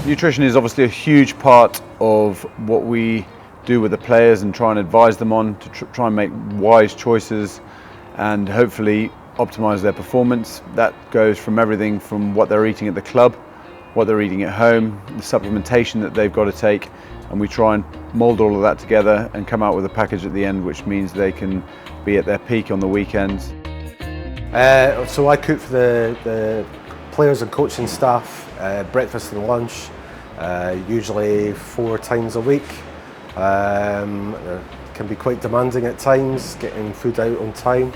Nutrition is obviously a huge part of what we do with the players and try and advise them on to try and make wise choices and hopefully optimise their performance. That goes from everything from what they're eating at the club, what they're eating at home, the supplementation that they've got to take, and we try and mould all of that together and come out with a package at the end which means they can be at their peak on the weekends. So I cook for the players and coaching staff, breakfast and lunch, usually 4 times a week. Can be quite demanding at times, getting food out on time.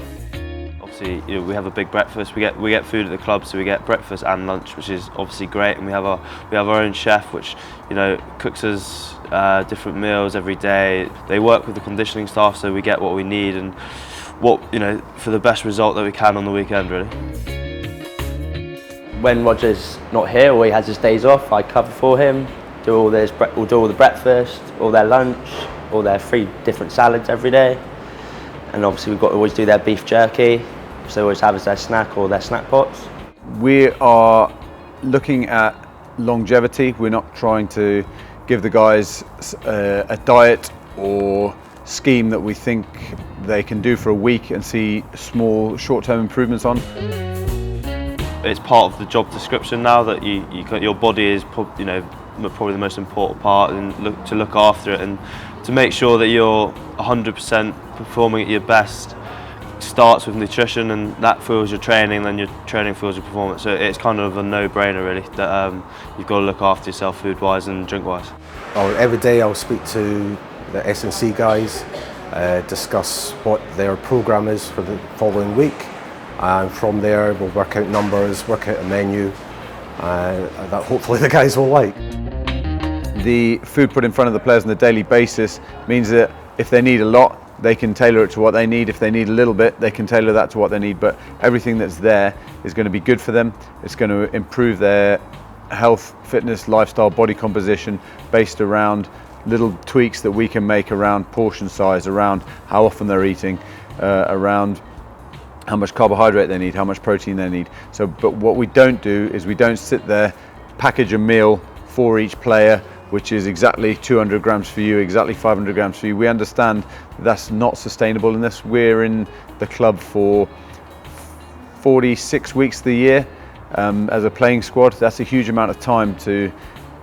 Obviously, we have a big breakfast. We get food at the club, so we get breakfast and lunch, which is obviously great. And we have our own chef, which cooks us different meals every day. They work with the conditioning staff, so we get what we need and for the best result that we can on the weekend, really. When Roger's not here or he has his days off, I cover for him. We'll do all the breakfast, all their lunch, all their 3 different salads every day. And obviously we've got to always do their beef jerky, so they always have as their snack or their snack pots. We are looking at longevity. We're not trying to give the guys a diet or scheme that we think they can do for a week and see small short-term improvements on. It's part of the job description now that your body is probably the most important part, and to look after it and to make sure that you're 100% performing at your best starts with nutrition, and that fuels your training, then your training fuels your performance. So it's kind of a no-brainer really that you've got to look after yourself food-wise and drink-wise. Every day I'll speak to the S&C guys, discuss what their programme is for the following week, and from there we'll work out numbers, work out a menu that hopefully the guys will like. The food put in front of the players on a daily basis means that if they need a lot, they can tailor it to what they need. If they need a little bit, they can tailor that to what they need. But everything that's there is going to be good for them. It's going to improve their health, fitness, lifestyle, body composition based around little tweaks that we can make around portion size, around how often they're eating, around how much carbohydrate they need, how much protein they need. But what we don't do is we don't sit there, package a meal for each player, which is exactly 200 grams for you, exactly 500 grams for you. We understand that's not sustainable in this. We're in the club for 46 weeks of the year as a playing squad. That's a huge amount of time to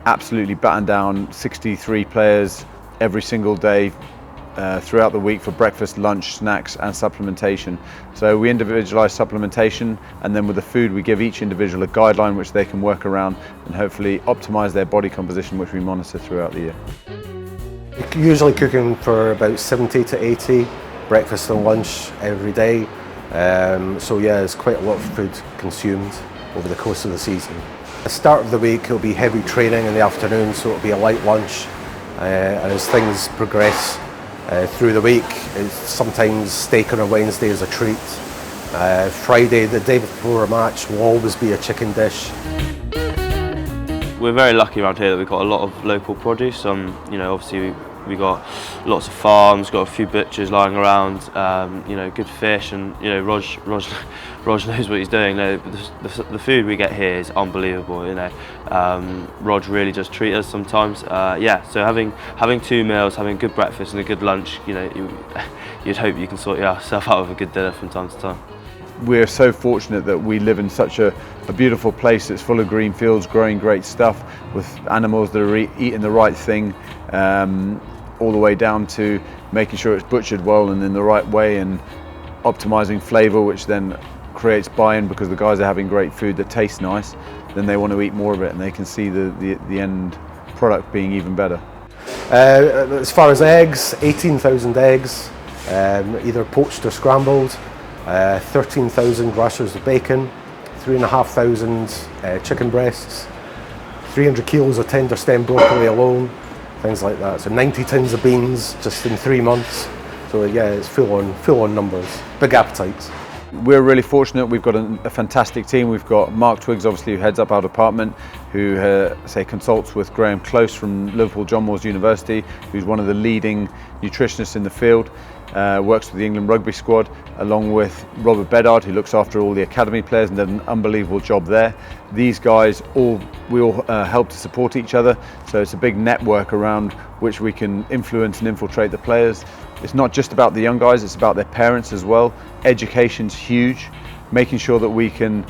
absolutely batten down 63 players every single day throughout the week for breakfast, lunch, snacks and supplementation. So we individualise supplementation, and then with the food we give each individual a guideline which they can work around and hopefully optimise their body composition, which we monitor throughout the year. Usually cooking for about 70 to 80, breakfast and lunch every day. So yeah, there's quite a lot of food consumed over the course of the season. At the start of the week it'll be heavy training in the afternoon, so it'll be a light lunch. And as things progress through the week, it's sometimes steak on a Wednesday is a treat. Friday, the day before a match, will always be a chicken dish. We're very lucky around here that we've got a lot of local produce. Obviously we've got lots of farms, got a few butchers lying around, good fish, and Rog knows what he's doing. The food we get here is unbelievable. Rog really does treat us sometimes. So having 2 meals, having a good breakfast and a good lunch, you'd hope you can sort yourself out with a good dinner from time to time. We're so fortunate that we live in such a beautiful place that's full of green fields, growing great stuff, with animals that are eating the right thing, all the way down to making sure it's butchered well and in the right way, and optimising flavour, which then creates buy-in because the guys are having great food that tastes nice. Then they want to eat more of it, and they can see the end product being even better. As far as eggs, 18,000 eggs, either poached or scrambled. 13,000 rashers of bacon, 3,500 chicken breasts, 300 kilos of tender stem broccoli alone, things like that. So 90 tins of beans just in 3 months. So yeah, it's full on numbers, big appetites. We're really fortunate. We've got a fantastic team. We've got Mark Twiggs, obviously, who heads up our department, who consults with Graham Close from Liverpool John Moores University, who's one of the leading nutritionists in the field. works with the England rugby squad, along with Robert Bedard, who looks after all the academy players and did an unbelievable job there. These guys we all help to support each other, so it's a big network around which we can influence and infiltrate the players. It's not just about the young guys, it's about their parents as well. Education's huge, making sure that we can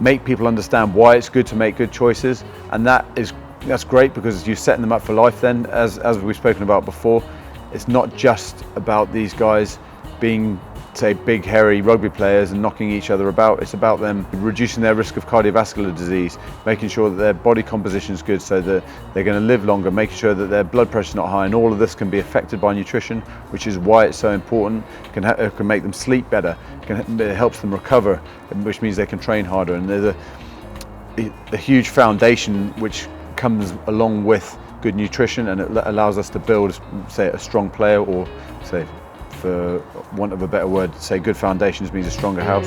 make people understand why it's good to make good choices, and that's great because you're setting them up for life then, as we've spoken about before. It's not just about these guys being, say, big hairy rugby players and knocking each other about. It's about them reducing their risk of cardiovascular disease, making sure that their body composition is good so that they're going to live longer, making sure that their blood pressure is not high, and all of this can be affected by nutrition, which is why it's so important. It can make them sleep better, it helps them recover, which means they can train harder, and there's a huge foundation which comes along with good nutrition, and it allows us to build, say, a strong player, or, say, for want of a better word, say good foundations means a stronger house.